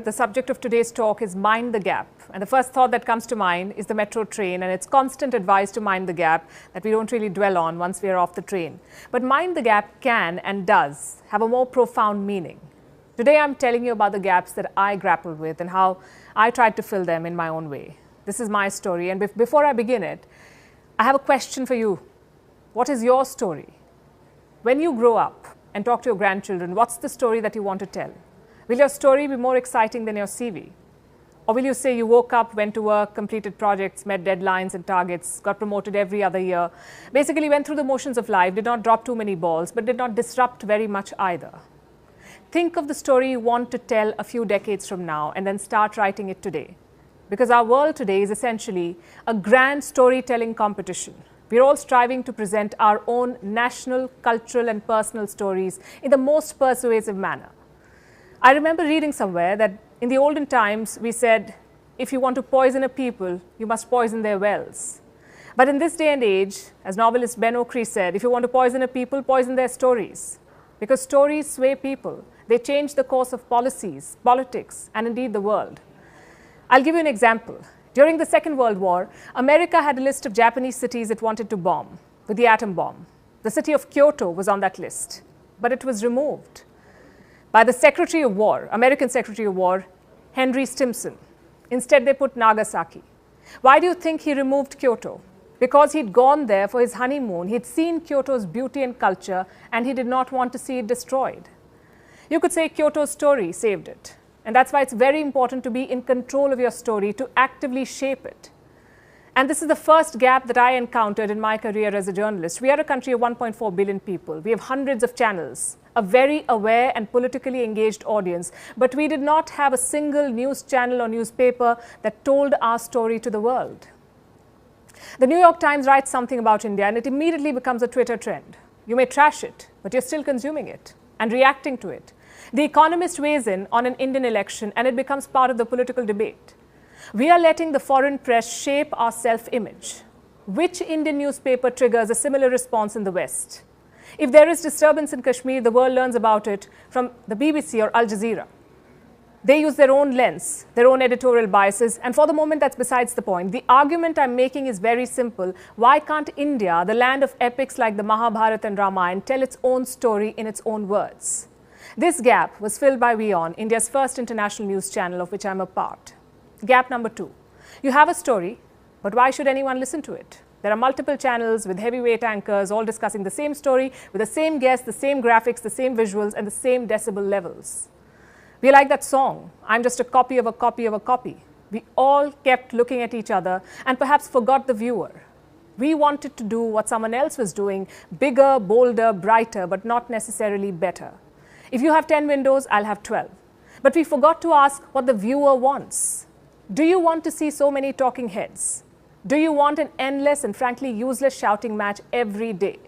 the subject of today's talk is mind the gap. And the first thought that comes to mind is the metro train and its constant advice to mind the gap that we don't really dwell on once we are off the train. But mind the gap can and does have a more profound meaning. Today I'm telling you about the gaps that I grappled with and how I tried to fill them in my own way. This is my story, and before I begin it, I have a question for you. What is your story? When you grow up and talk to your grandchildren, what's the story that you want to tell? Will your story be more exciting than your CV? Or will you say you woke up, went to work, completed projects, met deadlines and targets, got promoted every other year, basically went through the motions of life, did not drop too many balls, but did not disrupt very much either? Think of the story you want to tell a few decades from now and then start writing it today. Because our world today is essentially a grand storytelling competition. We are all striving to present our own national, cultural and personal stories in the most persuasive manner. I remember reading somewhere that in the olden times we said, if you want to poison a people, you must poison their wells. But in this day and age, as novelist Ben Okri said, if you want to poison a people, poison their stories. Because stories sway people. They change the course of policies, politics, and indeed the world. I'll give you an example. During the Second World War, America had a list of Japanese cities it wanted to bomb with the atom bomb. The city of Kyoto was on that list, but it was removed by the Secretary of War, American Secretary of War, Henry Stimson. Instead, they put Nagasaki. Why do you think he removed Kyoto? Because he'd gone there for his honeymoon. He'd seen Kyoto's beauty and culture, and he did not want to see it destroyed. You could say Kyoto's story saved it. And that's why it's very important to be in control of your story, to actively shape it. And this is the first gap that I encountered in my career as a journalist. We are a country of 1.4 billion people. We have hundreds of channels, a very aware and politically engaged audience. But we did not have a single news channel or newspaper that told our story to the world. The New York Times writes something about India and it immediately becomes a Twitter trend. You may trash it, but you're still consuming it and reacting to it. The Economist weighs in on an Indian election and it becomes part of the political debate. We are letting the foreign press shape our self-image. Which Indian newspaper triggers a similar response in the West? If there is disturbance in Kashmir, the world learns about it from the BBC or Al Jazeera. They use their own lens, their own editorial biases, and for the moment that's besides the point. The argument I'm making is very simple. Why can't India, the land of epics like the Mahabharata and Ramayana, tell its own story in its own words? This gap was filled by WION, India's first international news channel of which I'm a part. Gap number 2. You have a story, but why should anyone listen to it? There are multiple channels with heavyweight anchors all discussing the same story with the same guests, the same graphics, the same visuals and the same decibel levels. We are like that song, I'm just a copy of a copy of a copy. We all kept looking at each other and perhaps forgot the viewer. We wanted to do what someone else was doing, bigger, bolder, brighter, but not necessarily better. If you have 10 windows, I'll have 12. But we forgot to ask what the viewer wants. Do you want to see so many talking heads? Do you want an endless and frankly useless shouting match every day?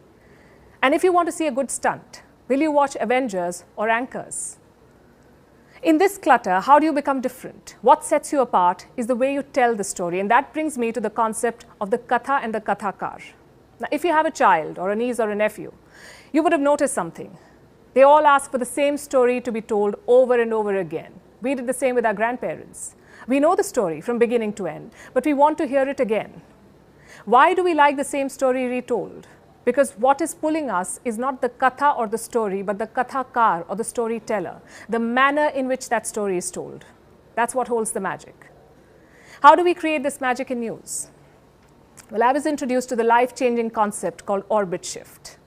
And if you want to see a good stunt, will you watch Avengers or Anchors? In this clutter, how do you become different? What sets you apart is the way you tell the story. And that brings me to the concept of the katha and the kathakar. Now, if you have a child or a niece or a nephew, you would have noticed something. They all ask for the same story to be told over and over again. We did the same with our grandparents. We know the story from beginning to end, but we want to hear it again. Why do we like the same story retold? Because what is pulling us is not the katha or the story, but the kathakar or the storyteller, the manner in which that story is told. That's what holds the magic. How do we create this magic in news? Well, I was introduced to the life-changing concept called orbit shift.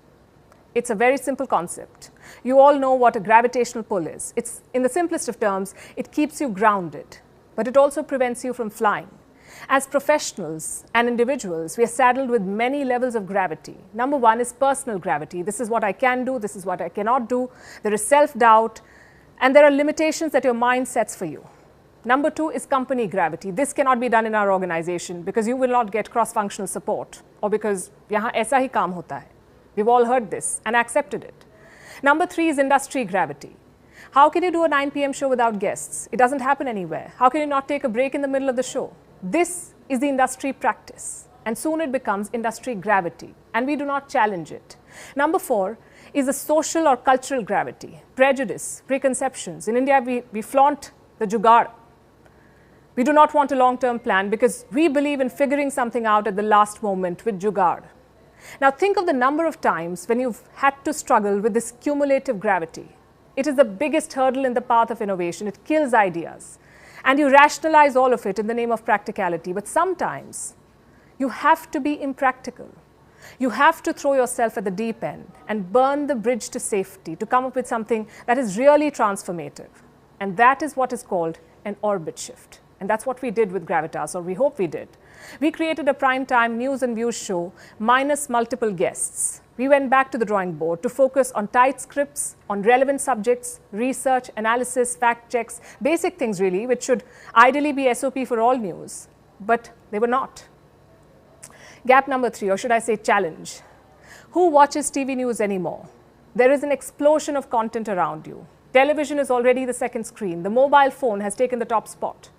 It's a very simple concept. You all know what a gravitational pull is. It's, in the simplest of terms, it keeps you grounded, but it also prevents you from flying. As professionals and individuals, we are saddled with many levels of gravity. Number 1 is personal gravity. This is what I can do, this is what I cannot do. There is self-doubt, and there are limitations that your mind sets for you. Number 2 is company gravity. This cannot be done in our organization because you will not get cross-functional support or because yahan aisa hi kaam hota hai. We've all heard this and accepted it. Number 3 is industry gravity. How can you do a 9 p.m. show without guests? It doesn't happen anywhere. How can you not take a break in the middle of the show? This is the industry practice, and soon it becomes industry gravity, and we do not challenge it. Number 4 is the social or cultural gravity, prejudice, preconceptions. In India, we flaunt the jugaad. We do not want a long-term plan because we believe in figuring something out at the last moment with jugaad. Now think of the number of times when you've had to struggle with this cumulative gravity. It is the biggest hurdle in the path of innovation. It kills ideas. And you rationalize all of it in the name of practicality. But sometimes you have to be impractical. You have to throw yourself at the deep end and burn the bridge to safety to come up with something that is really transformative. And that is what is called an orbit shift. And that's what we did with Gravitas, or we hope we did. We created a primetime news and views show minus multiple guests. We went back to the drawing board to focus on tight scripts, on relevant subjects, research, analysis, fact checks, basic things really, which should ideally be SOP for all news, but they were not. Gap number 3, or should I say challenge. Who watches TV news anymore? There is an explosion of content around you. Television is already the second screen. The mobile phone has taken the top spot.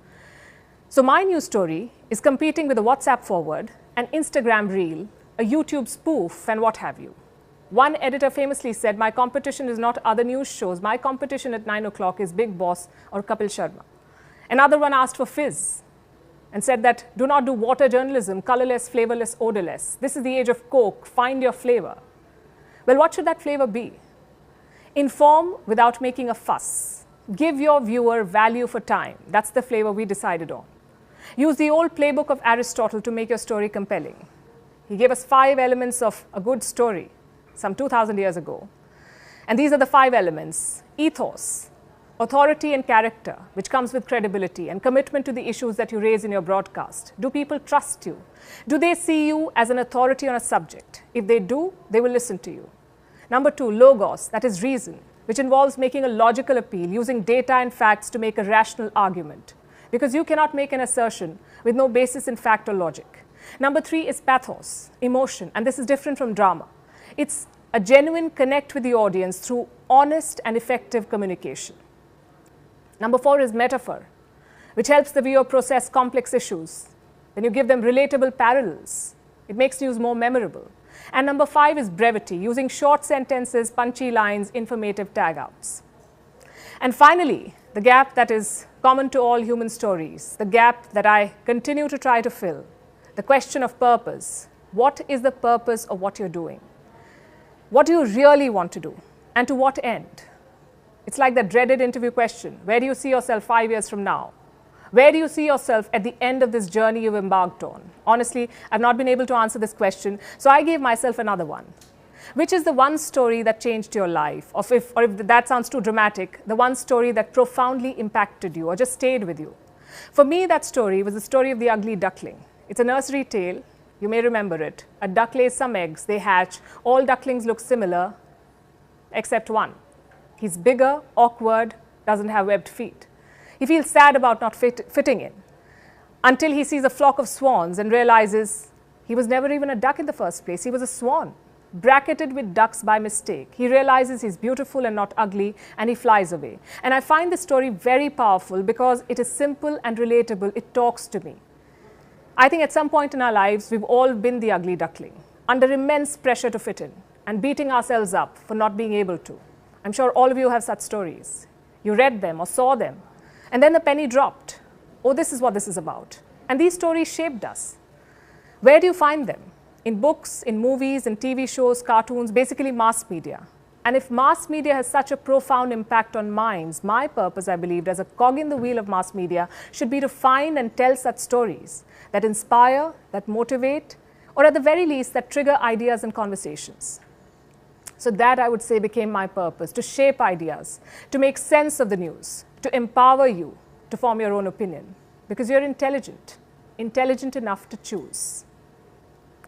So my news story is competing with a WhatsApp forward, an Instagram reel, a YouTube spoof, and what have you. One editor famously said, my competition is not other news shows. My competition at 9 o'clock is Big Boss or Kapil Sharma. Another one asked for fizz and said that do not do water journalism, colorless, flavorless, odorless. This is the age of Coke. Find your flavor. Well, what should that flavor be? Inform without making a fuss. Give your viewer value for time. That's the flavor we decided on. Use the old playbook of Aristotle to make your story compelling. He gave us 5 elements of a good story some 2,000 years ago. And these are the 5 elements: ethos, authority and character, which comes with credibility and commitment to the issues that you raise in your broadcast. Do people trust you? Do they see you as an authority on a subject? If they do, they will listen to you. Number 2, logos, that is reason, which involves making a logical appeal, using data and facts to make a rational argument. Because you cannot make an assertion with no basis in fact or logic. Number 3 is pathos, emotion, and this is different from drama. It's a genuine connect with the audience through honest and effective communication. Number 4 is metaphor, which helps the viewer process complex issues. When you give them relatable parallels, it makes news more memorable. And number 5 is brevity, using short sentences, punchy lines, informative tag-outs. And finally, the gap that is common to all human stories, the gap that I continue to try to fill, the question of purpose. What is the purpose of what you're doing? What do you really want to do? And to what end? It's like that dreaded interview question. Where do you see yourself 5 years from now? Where do you see yourself at the end of this journey you've embarked on? Honestly, I've not been able to answer this question, so I gave myself another one. Which is the one story that changed your life? Or if that sounds too dramatic, the one story that profoundly impacted you or just stayed with you. For me, that story was the story of the ugly duckling. It's a nursery tale. You may remember it. A duck lays some eggs, they hatch. All ducklings look similar, except one. He's bigger, awkward, doesn't have webbed feet. He feels sad about not fitting in until he sees a flock of swans and realizes he was never even a duck in the first place. He was a swan, bracketed with ducks by mistake. He realizes he's beautiful and not ugly, and he flies away. And I find this story very powerful because it is simple and relatable. It talks to me. I think at some point in our lives, we've all been the ugly duckling, under immense pressure to fit in and beating ourselves up for not being able to. I'm sure all of you have such stories. You read them or saw them, and then the penny dropped. Oh, this is what this is about. And these stories shaped us. Where do you find them? In books, in movies, in TV shows, cartoons, basically mass media. And if mass media has such a profound impact on minds, my purpose, I believed, as a cog in the wheel of mass media should be to find and tell such stories that inspire, that motivate, or at the very least, that trigger ideas and conversations. So that, I would say, became my purpose, to shape ideas, to make sense of the news, to empower you to form your own opinion, because you're intelligent enough to choose.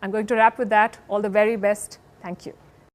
I'm going to wrap with that. All the very best. Thank you.